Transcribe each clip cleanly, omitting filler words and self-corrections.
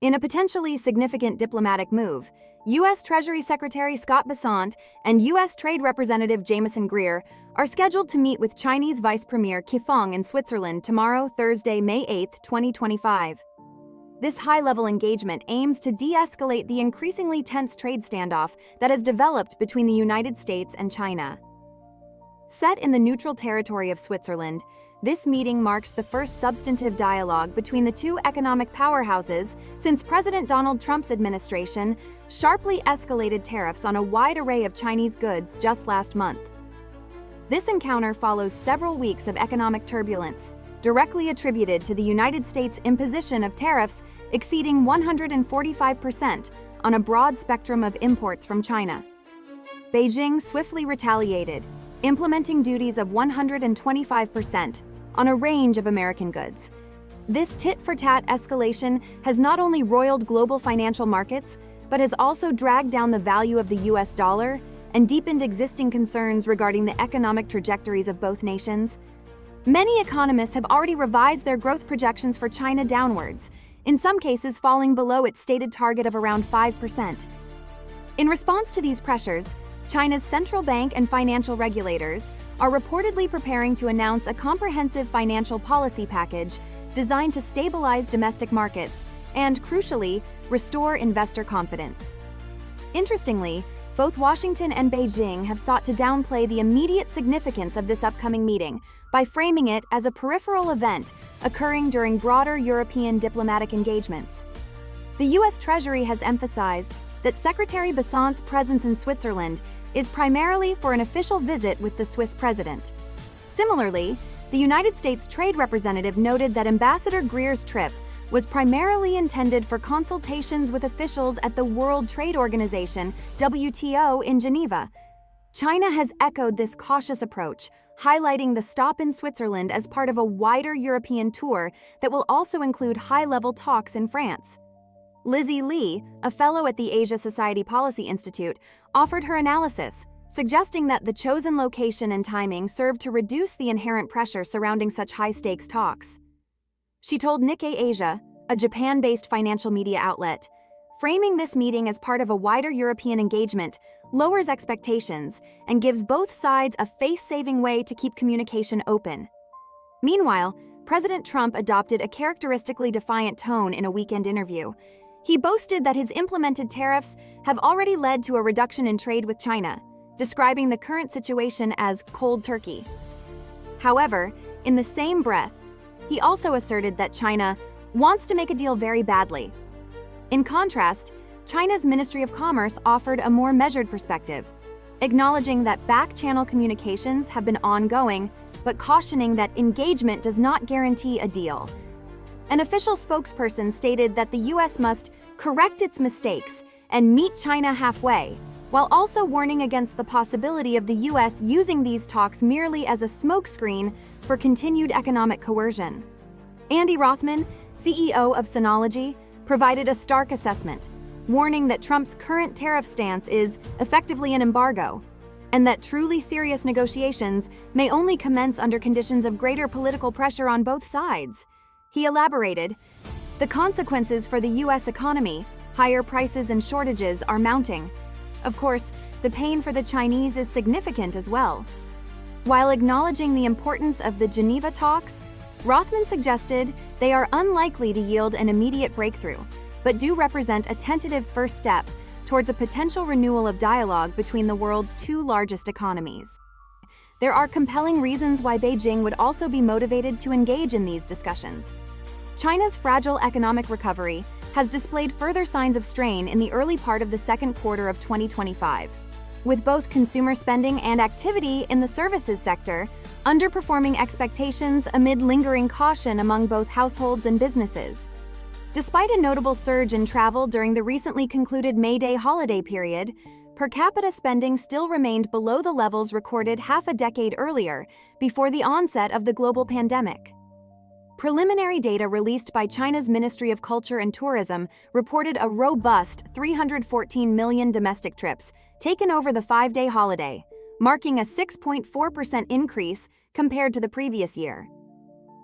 In a potentially significant diplomatic move, U.S. Treasury Secretary Scott Bessant and U.S. Trade Representative Jameson Greer are scheduled to meet with Chinese Vice Premier Kifong in Switzerland tomorrow, Thursday, May 8, 2025. This high-level engagement aims to de-escalate the increasingly tense trade standoff that has developed between the United States and China. Set in the neutral territory of Switzerland, this meeting marks the first substantive dialogue between the two economic powerhouses since President Donald Trump's administration sharply escalated tariffs on a wide array of Chinese goods just last month. This encounter follows several weeks of economic turbulence, directly attributed to the United States' imposition of tariffs exceeding 145% on a broad spectrum of imports from China. Beijing swiftly retaliated, implementing duties of 125% on a range of American goods. This tit-for-tat escalation has not only roiled global financial markets, but has also dragged down the value of the US dollar and deepened existing concerns regarding the economic trajectories of both nations. Many economists have already revised their growth projections for China downwards, in some cases falling below its stated target of around 5%. In response to these pressures, China's central bank and financial regulators are reportedly preparing to announce a comprehensive financial policy package designed to stabilize domestic markets and, crucially, restore investor confidence. Interestingly, both Washington and Beijing have sought to downplay the immediate significance of this upcoming meeting by framing it as a peripheral event occurring during broader European diplomatic engagements. The U.S. Treasury has emphasized that Secretary Bessant's presence in Switzerland is primarily for an official visit with the Swiss president. Similarly, the United States Trade Representative noted that Ambassador Greer's trip was primarily intended for consultations with officials at the World Trade Organization, WTO, in Geneva. China has echoed this cautious approach, highlighting the stop in Switzerland as part of a wider European tour that will also include high-level talks in France. Lizzie Lee, a fellow at the Asia Society Policy Institute, offered her analysis, suggesting that the chosen location and timing served to reduce the inherent pressure surrounding such high-stakes talks. She told Nikkei Asia, a Japan-based financial media outlet, framing this meeting as part of a wider European engagement lowers expectations and gives both sides a face-saving way to keep communication open. Meanwhile, President Trump adopted a characteristically defiant tone in a weekend interview. He boasted that his implemented tariffs have already led to a reduction in trade with China, describing the current situation as cold turkey. However, in the same breath, he also asserted that China wants to make a deal very badly. In contrast, China's Ministry of Commerce offered a more measured perspective, acknowledging that back-channel communications have been ongoing, but cautioning that engagement does not guarantee a deal. An official spokesperson stated that the U.S. must correct its mistakes and meet China halfway, while also warning against the possibility of the U.S. using these talks merely as a smokescreen for continued economic coercion. Andy Rothman, CEO of Synology, provided a stark assessment, warning that Trump's current tariff stance is effectively an embargo, and that truly serious negotiations may only commence under conditions of greater political pressure on both sides. He elaborated, "The consequences for the U.S. economy, higher prices and shortages, are mounting. Of course, the pain for the Chinese is significant as well." While acknowledging the importance of the Geneva talks, Rothman suggested they are unlikely to yield an immediate breakthrough, but do represent a tentative first step towards a potential renewal of dialogue between the world's two largest economies. There are compelling reasons why Beijing would also be motivated to engage in these discussions. China's fragile economic recovery has displayed further signs of strain in the early part of the second quarter of 2025, with both consumer spending and activity in the services sector underperforming expectations amid lingering caution among both households and businesses. Despite a notable surge in travel during the recently concluded May Day holiday period, per capita spending still remained below the levels recorded half a decade earlier, before the onset of the global pandemic. Preliminary data released by China's Ministry of Culture and Tourism reported a robust 314 million domestic trips taken over the 5-day holiday, marking a 6.4% increase compared to the previous year.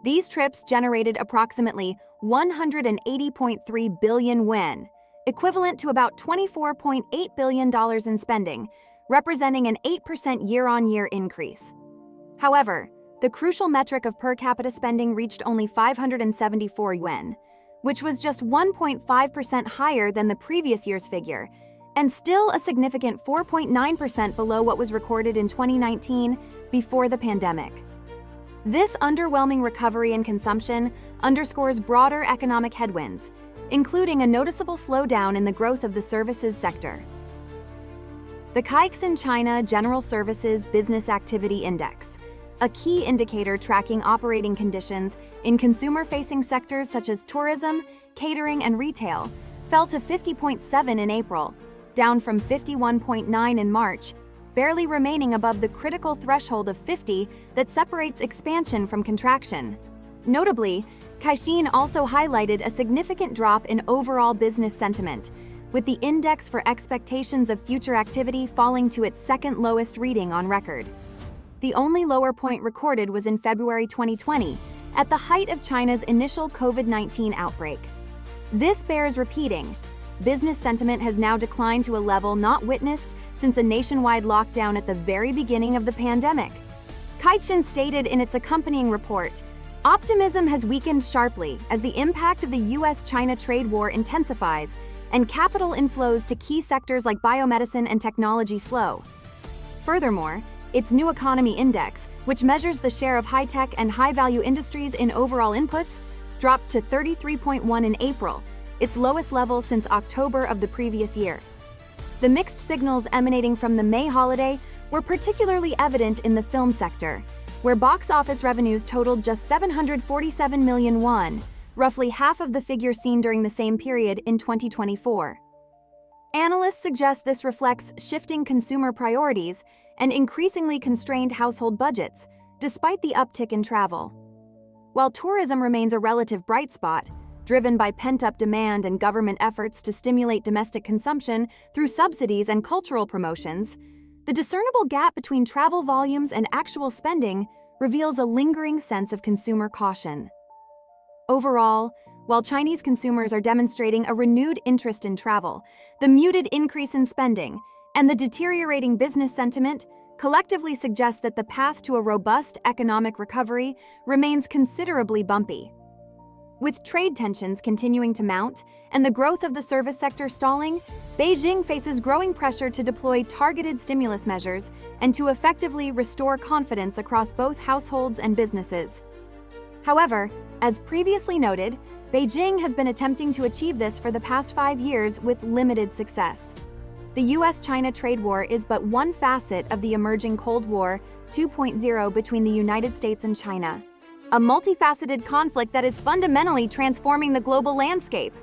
These trips generated approximately 180.3 billion yuan, equivalent to about $24.8 billion in spending, representing an 8% year-on-year increase. However, the crucial metric of per capita spending reached only 574 yuan, which was just 1.5% higher than the previous year's figure, and still a significant 4.9% below what was recorded in 2019 before the pandemic. This underwhelming recovery in consumption underscores broader economic headwinds, including a noticeable slowdown in the growth of the services sector. The Caixin China General Services Business Activity Index, a key indicator tracking operating conditions in consumer-facing sectors such as tourism, catering, and retail, fell to 50.7 in April, down from 51.9 in March, barely remaining above the critical threshold of 50 that separates expansion from contraction. Notably, Caixin also highlighted a significant drop in overall business sentiment, with the index for expectations of future activity falling to its second lowest reading on record. The only lower point recorded was in February 2020, at the height of China's initial COVID-19 outbreak. This bears repeating. Business sentiment has now declined to a level not witnessed since a nationwide lockdown at the very beginning of the pandemic. Caixin stated in its accompanying report, "Optimism has weakened sharply as the impact of the US-China trade war intensifies and capital inflows to key sectors like biomedicine and technology slow." Furthermore, its New Economy Index, which measures the share of high-tech and high-value industries in overall inputs, dropped to 33.1 in April, its lowest level since October of the previous year. The mixed signals emanating from the May holiday were particularly evident in the film sector, where box office revenues totaled just 747 million won, roughly half of the figure seen during the same period in 2024. Analysts suggest this reflects shifting consumer priorities and increasingly constrained household budgets, despite the uptick in travel. While tourism remains a relative bright spot, driven by pent-up demand and government efforts to stimulate domestic consumption through subsidies and cultural promotions, the discernible gap between travel volumes and actual spending reveals a lingering sense of consumer caution. Overall, while Chinese consumers are demonstrating a renewed interest in travel, the muted increase in spending and the deteriorating business sentiment collectively suggest that the path to a robust economic recovery remains considerably bumpy. With trade tensions continuing to mount and the growth of the service sector stalling, Beijing faces growing pressure to deploy targeted stimulus measures and to effectively restore confidence across both households and businesses. However, as previously noted, Beijing has been attempting to achieve this for the past 5 years with limited success. The US-China trade war is but one facet of the emerging Cold War 2.0 between the United States and China, a multifaceted conflict that is fundamentally transforming the global landscape.